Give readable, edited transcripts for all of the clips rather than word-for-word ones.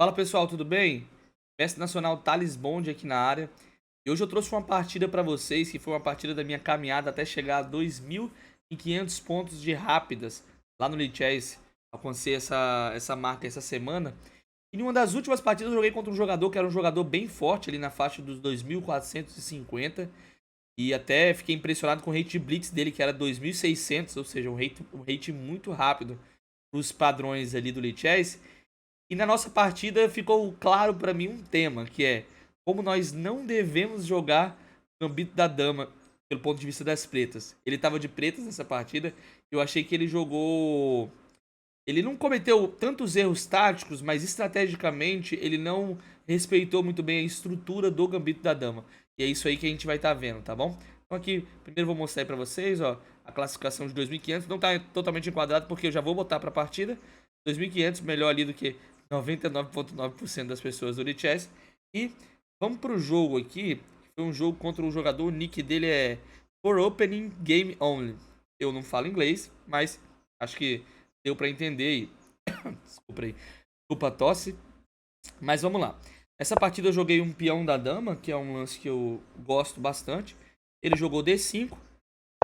Fala pessoal, tudo bem? Mestre Nacional Thales Bond aqui na área. E hoje eu trouxe uma partida para vocês, que foi uma partida da minha caminhada até chegar a 2.500 pontos de rápidas lá no Lichess. Alcancei essa marca essa semana. E em uma das últimas partidas eu joguei contra um jogador que era um jogador bem forte ali na faixa dos 2.450. E até fiquei impressionado com o rate de blitz dele, que era 2.600, ou seja, um rate muito rápido para os padrões ali do Lichess. E na nossa partida ficou claro pra mim um tema, que é como nós não devemos jogar Gambito da Dama pelo ponto de vista das pretas. Ele tava de pretas nessa partida, eu achei que ele jogou... Ele não cometeu tantos erros táticos, mas estrategicamente ele não respeitou muito bem a estrutura do Gambito da Dama. E é isso aí que a gente vai estar vendo, tá bom? Então aqui, primeiro vou mostrar aí pra vocês, ó, a classificação de 2.500. Não tá totalmente enquadrado porque eu já vou botar pra partida. 2.500, melhor ali do que 99,9% das pessoas do Lichess. E vamos pro jogo aqui. Foi um jogo contra um jogador, o nick dele é For Opening Game Only. Eu não falo inglês, mas acho que deu pra entender aí. Desculpa aí. Desculpa a tosse. Mas vamos lá. Essa partida eu joguei um peão da dama, que é um lance que eu gosto bastante. Ele jogou D5,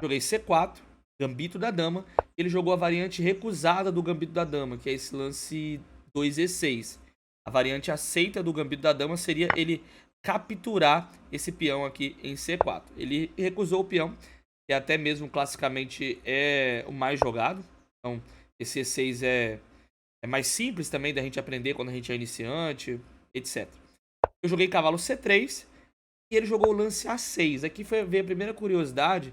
joguei C4, Gambito da Dama. Ele jogou a variante recusada do Gambito da Dama, que é esse lance 2E6. A variante aceita do Gambito da Dama seria ele capturar esse peão aqui em C4. Ele recusou o peão, que até mesmo classicamente é o mais jogado. Então, esse E6 é mais simples também da gente aprender quando a gente é iniciante, etc. Eu joguei cavalo C3 e ele jogou o lance A6. Aqui veio a primeira curiosidade,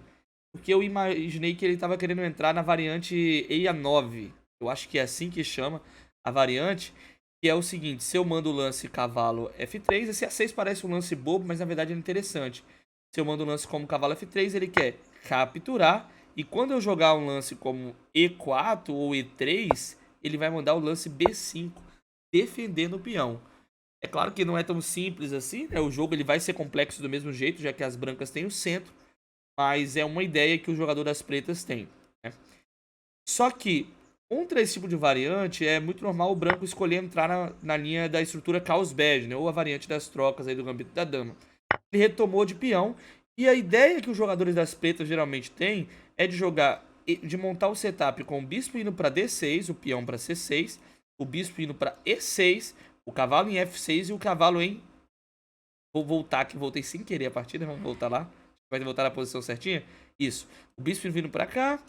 porque eu imaginei que ele estava querendo entrar na variante EIA9. Eu acho que é assim que chama a variante. Que é o seguinte, se eu mando o lance cavalo F3, esse A6 parece um lance bobo, mas na verdade é interessante. Se eu mando o lance como cavalo F3, ele quer capturar. E quando eu jogar um lance como E4 ou E3, ele vai mandar o lance B5, defendendo o peão. É claro que não é tão simples assim, né? O jogo ele vai ser complexo do mesmo jeito, já que as brancas têm o centro. Mas é uma ideia que o jogador das pretas tem, né? Só que, contra esse tipo de variante, é muito normal o branco escolher entrar na linha da estrutura Chaos Bad, né? Ou a variante das trocas aí do Gambito da Dama. Ele retomou de peão. E a ideia que os jogadores das pretas geralmente têm é de jogar, de montar o setup com o bispo indo para D6, o peão para C6, o bispo indo para E6, o cavalo em F6 e o cavalo em... Vou voltar aqui, voltei sem querer a partida, vamos voltar lá. Vai voltar na posição certinha? Isso. O bispo vindo para cá,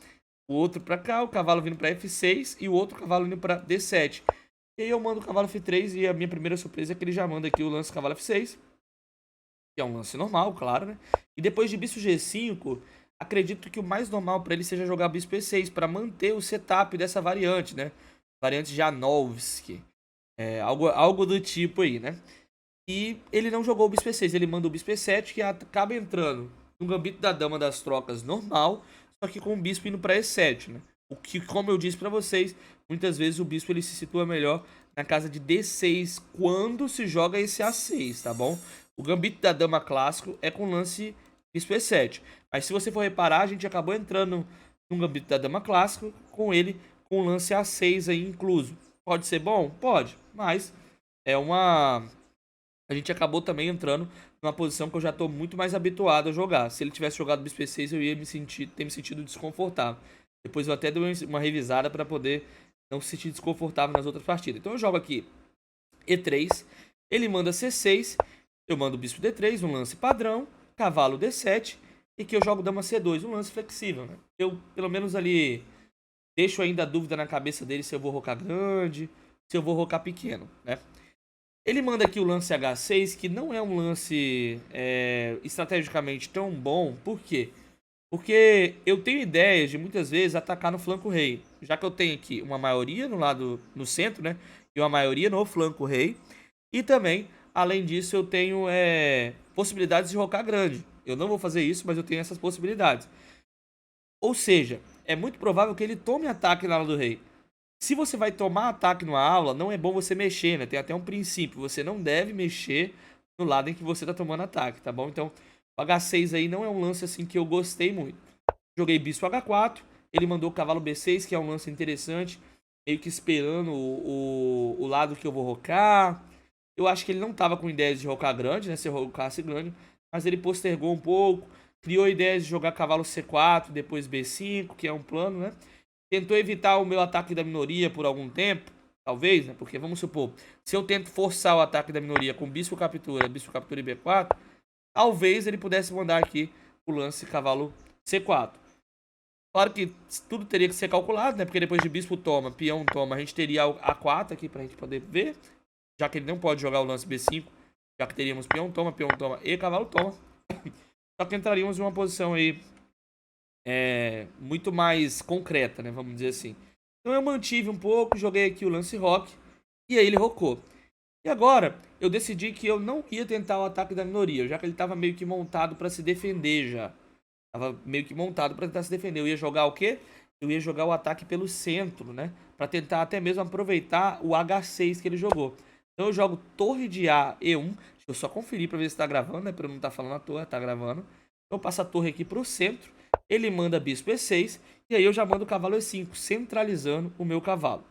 o outro para cá, o cavalo vindo para F6 e o outro cavalo indo para D7. E aí eu mando o cavalo F3 e a minha primeira surpresa é que ele já manda aqui o lance cavalo F6. Que é um lance normal, claro, né? E depois de bispo G5, acredito que o mais normal para ele seja jogar bispo E6 para manter o setup dessa variante, né? Variante Janowski. Algo do tipo aí, né? E ele não jogou o bispo E6, ele manda o bispo E7, que acaba entrando no Gambito da Dama das trocas normal, só que com o bispo indo para E7, né? O que, como eu disse para vocês, muitas vezes o bispo ele se situa melhor na casa de D6 quando se joga esse A6, tá bom? O Gambito da Dama clássico é com lance bispo E7. Mas se você for reparar, a gente acabou entrando no Gambito da Dama clássico com ele com o lance A6 aí incluso. Pode ser bom? Pode, mas é uma... A gente acabou também entrando numa posição que eu já estou muito mais habituado a jogar. Se ele tivesse jogado bispo E6, eu ia ter me sentido desconfortável. Depois eu até dei uma revisada para poder não se sentir desconfortável nas outras partidas. Então eu jogo aqui E3, ele manda C6, eu mando bispo D3, um lance padrão, cavalo D7, e que eu jogo dama C2, um lance flexível, né? Eu, pelo menos ali, deixo ainda a dúvida na cabeça dele se eu vou rocar grande, se eu vou rocar pequeno, né? Ele manda aqui o lance H6, que não é um lance estrategicamente tão bom. Por quê? Porque eu tenho ideias de muitas vezes atacar no flanco rei. Já que eu tenho aqui uma maioria no lado, no centro, né? E uma maioria no flanco rei. E também, além disso, eu tenho possibilidades de rocar grande. Eu não vou fazer isso, mas eu tenho essas possibilidades. Ou seja, é muito provável que ele tome ataque na ala do rei. Se você vai tomar ataque numa aula, não é bom você mexer, né? Tem até um princípio. Você não deve mexer no lado em que você tá tomando ataque, tá bom? Então, o H6 aí não é um lance assim que eu gostei muito. Joguei bispo H4. Ele mandou o cavalo B6, que é um lance interessante. Meio que esperando o lado que eu vou rocar. Eu acho que ele não estava com ideias de rocar grande, né? Se rocasse grande, mas ele postergou um pouco, criou ideias de jogar cavalo C4, depois B5, que é um plano, né? Tentou evitar o meu ataque da minoria por algum tempo, talvez, né? Porque vamos supor, se eu tento forçar o ataque da minoria com bispo captura e B4, talvez ele pudesse mandar aqui o lance cavalo C4. Claro que tudo teria que ser calculado, né? Porque depois de bispo toma, peão toma, a gente teria A4 aqui pra gente poder ver. Já que ele não pode jogar o lance B5, já que teríamos peão toma e cavalo toma. Só que entraríamos em uma posição aí muito mais concreta, né? Vamos dizer assim. Então eu mantive um pouco, joguei aqui o lance rock e aí ele rocou. E agora eu decidi que eu não ia tentar o ataque da minoria, já que ele estava meio que montado para se defender já. Tava meio que montado para tentar se defender. Eu ia jogar o quê? Eu ia jogar o ataque pelo centro, né? Para tentar até mesmo aproveitar o H6 que ele jogou. Então eu jogo torre de A, E1. Deixa eu só conferir para ver se tá gravando, né? Para eu não estar falando à toa, tá gravando. Eu passo a torre aqui pro centro. Ele manda bispo E6. E aí eu já mando o cavalo E5, centralizando o meu cavalo.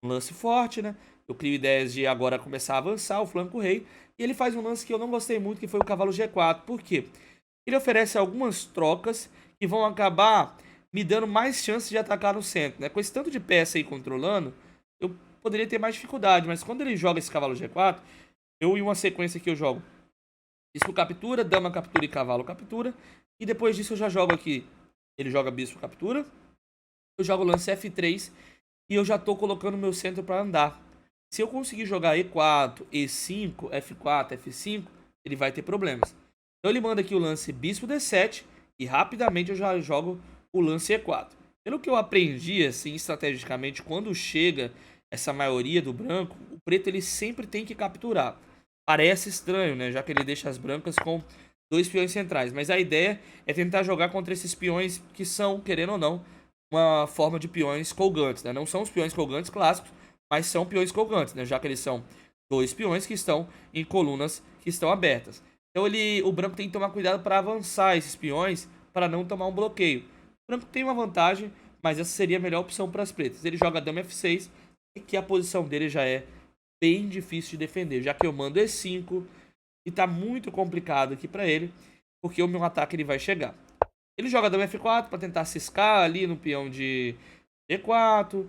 Um lance forte, né? Eu crio ideias de agora começar a avançar o flanco rei. E ele faz um lance que eu não gostei muito, que foi o cavalo G4. Por quê? Ele oferece algumas trocas que vão acabar me dando mais chances de atacar no centro, né? Com esse tanto de peça aí controlando, eu poderia ter mais dificuldade. Mas quando ele joga esse cavalo G4, eu em uma sequência que eu jogo bispo captura, dama captura e cavalo captura. E depois disso eu já jogo aqui, ele joga bispo captura, eu jogo lance F3 e eu já tô colocando meu centro para andar. Se eu conseguir jogar E4, E5, F4, F5, ele vai ter problemas. Então ele manda aqui o lance bispo D7 e rapidamente eu já jogo o lance E4. Pelo que eu aprendi, assim, estrategicamente, quando chega essa maioria do branco, o preto ele sempre tem que capturar. Parece estranho, né? Já que ele deixa as brancas com 2 peões centrais. Mas a ideia é tentar jogar contra esses peões que são, querendo ou não, uma forma de peões colgantes, né? Não são os peões colgantes clássicos, mas são peões colgantes, né? Já que eles são 2 peões que estão em colunas que estão abertas. Então o branco tem que tomar cuidado para avançar esses peões para não tomar um bloqueio. O branco tem uma vantagem, mas essa seria a melhor opção para as pretas. Ele joga dama F6, que a posição dele já é bem difícil de defender, já que eu mando E5 e tá muito complicado aqui para ele, porque o meu ataque ele vai chegar. Ele joga dama F4 para tentar ciscar ali no peão de E4,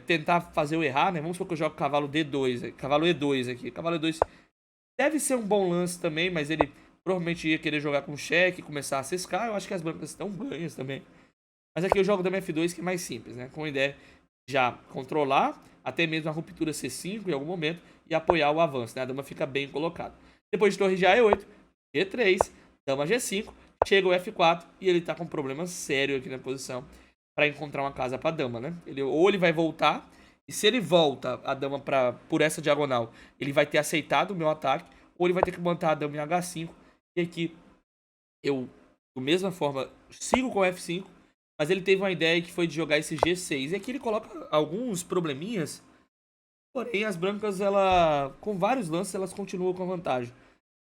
tentar fazer o errar, né? Vamos supor que eu jogo cavalo D2, cavalo E2 aqui. Cavalo E2 deve ser um bom lance também, mas ele provavelmente ia querer jogar com cheque, começar a ciscar. Eu acho que as brancas estão ganhas também. Mas aqui eu jogo dama F2, que é mais simples, né? Com a ideia de já controlar, até mesmo a ruptura C5 em algum momento, e apoiar o avanço, né? A dama fica bem colocada. Depois de torre de A, E8, G3, dama G5, chega o F4 e ele tá com um problema sério aqui na posição para encontrar uma casa para dama, né? Ou ele vai voltar, e se ele volta a dama por essa diagonal, ele vai ter aceitado o meu ataque, ou ele vai ter que manter a dama em H5, e aqui eu, da mesma forma, sigo com o F5, mas ele teve uma ideia que foi de jogar esse G6, e aqui ele coloca alguns probleminhas, porém as brancas, com vários lances, elas continuam com vantagem.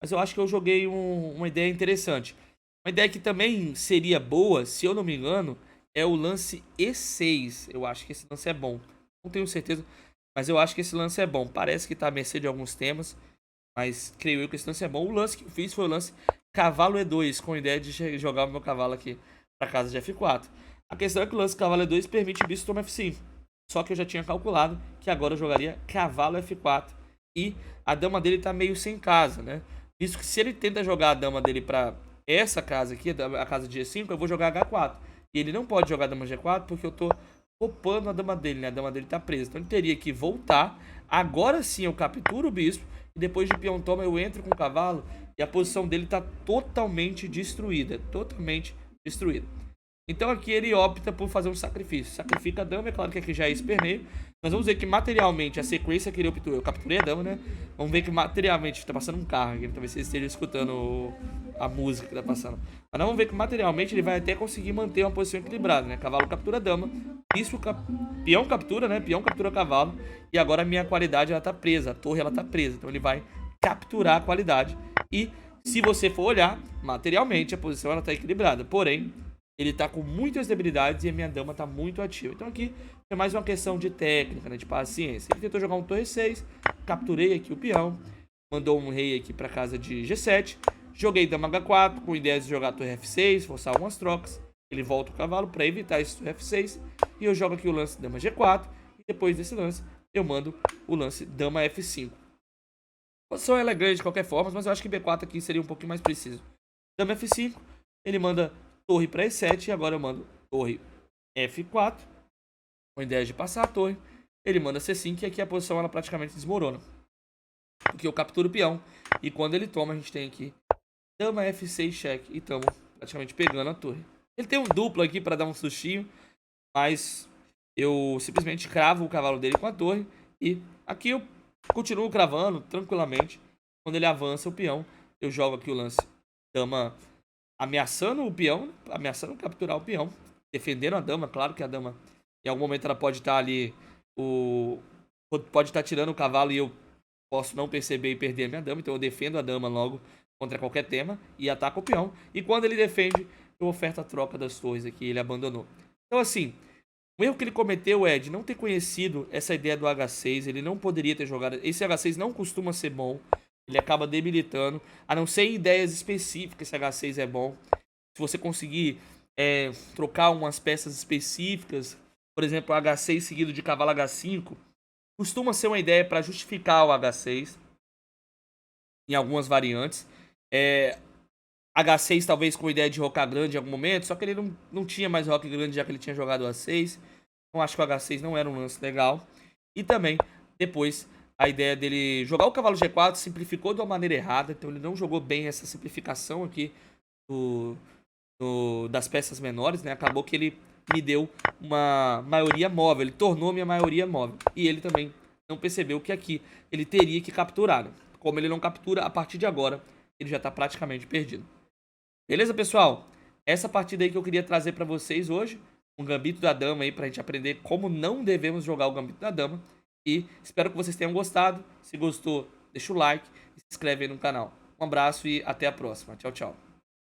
Mas eu acho que eu joguei uma ideia interessante. Uma ideia que também seria boa, se eu não me engano, é o lance E6. Eu acho que esse lance é bom. Não tenho certeza, mas eu acho que esse lance é bom. Parece que tá à mercê de alguns temas, mas creio eu que esse lance é bom. O lance que eu fiz foi o lance cavalo E2, com a ideia de jogar o meu cavalo aqui para casa de F4. A questão é que o lance cavalo E2 permite bispo toma F5. Só que eu já tinha calculado que agora eu jogaria cavalo F4. E a dama dele tá meio sem casa, né? Visto que se ele tenta jogar a dama dele para essa casa aqui, a casa de G5, eu vou jogar H4. E ele não pode jogar dama G4 porque eu tô roubando a dama dele, né? A dama dele tá presa. Então ele teria que voltar. Agora sim eu capturo o bispo. E depois de peão toma eu entro com o cavalo. E a posição dele tá totalmente destruída. Totalmente destruída. Então aqui ele opta por fazer um sacrifício. Sacrifica a dama, é claro que aqui já é esperneio. Mas vamos ver que materialmente a sequência que ele optou, eu capturei a dama, né? Vamos ver que materialmente, tá passando um carro aqui, talvez vocês estejam escutando a música que tá passando. Mas não, vamos ver que materialmente ele vai até conseguir manter uma posição equilibrada, né? Cavalo captura dama, bispo peão captura, né? Peão captura cavalo. E agora a minha qualidade ela tá presa, a torre ela tá presa. Então ele vai capturar a qualidade. E se você for olhar, materialmente a posição ela tá equilibrada. Porém, ele tá com muitas debilidades e a minha dama tá muito ativa. Então aqui é mais uma questão de técnica, né, de paciência. Ele tentou jogar um torre 6, capturei aqui o peão, mandou um rei aqui pra casa de G7, joguei dama H4 com ideias de jogar torre F6, forçar algumas trocas. Ele volta o cavalo para evitar esse torre F6 e eu jogo aqui o lance dama G4 e depois desse lance eu mando o lance dama F5. A posição ela é grande de qualquer forma, mas eu acho que B4 aqui seria um pouquinho mais preciso. Dama F5, ele manda torre para E7 e agora eu mando torre F4 com a ideia de passar a torre. Ele manda C5 e aqui a posição ela praticamente desmorona, porque eu capturo o peão e quando ele toma a gente tem aqui dama F6 cheque e estamos praticamente pegando a torre. Ele tem um duplo aqui para dar um sustinho, mas eu simplesmente cravo o cavalo dele com a torre e aqui eu continuo cravando tranquilamente. Quando ele avança o peão, eu jogo aqui o lance dama ameaçando o peão, ameaçando capturar o peão, defendendo a dama. Claro que a dama em algum momento ela pode estar ali, pode estar tirando o cavalo e eu posso não perceber e perder a minha dama, então eu defendo a dama logo contra qualquer tema e ataco o peão. E quando ele defende, eu oferto a troca das torres aqui, ele abandonou. Então assim, o erro que ele cometeu é de não ter conhecido essa ideia do H6, ele não poderia ter jogado. Esse H6 não costuma ser bom, ele acaba debilitando, a não ser em ideias específicas esse H6 é bom. Se você conseguir trocar umas peças específicas, por exemplo, H6 seguido de cavalo H5, costuma ser uma ideia para justificar o H6 em algumas variantes. H6 talvez com ideia de rocar grande em algum momento, só que ele não tinha mais rock grande já que ele tinha jogado A6. Então acho que o H6 não era um lance legal. E também, depois, a ideia dele jogar o cavalo G4 simplificou de uma maneira errada, então ele não jogou bem essa simplificação aqui das peças menores, né? Acabou que ele me deu uma maioria móvel, ele tornou minha maioria móvel. E ele também não percebeu que aqui ele teria que capturar, né? Como ele não captura, a partir de agora, ele já está praticamente perdido. Beleza, pessoal? Essa partida aí que eu queria trazer para vocês hoje, um gambito da dama aí pra gente aprender como não devemos jogar o gambito da dama. E espero que vocês tenham gostado. Se gostou, deixa o like e se inscreve aí no canal. Um abraço e até a próxima. Tchau, tchau.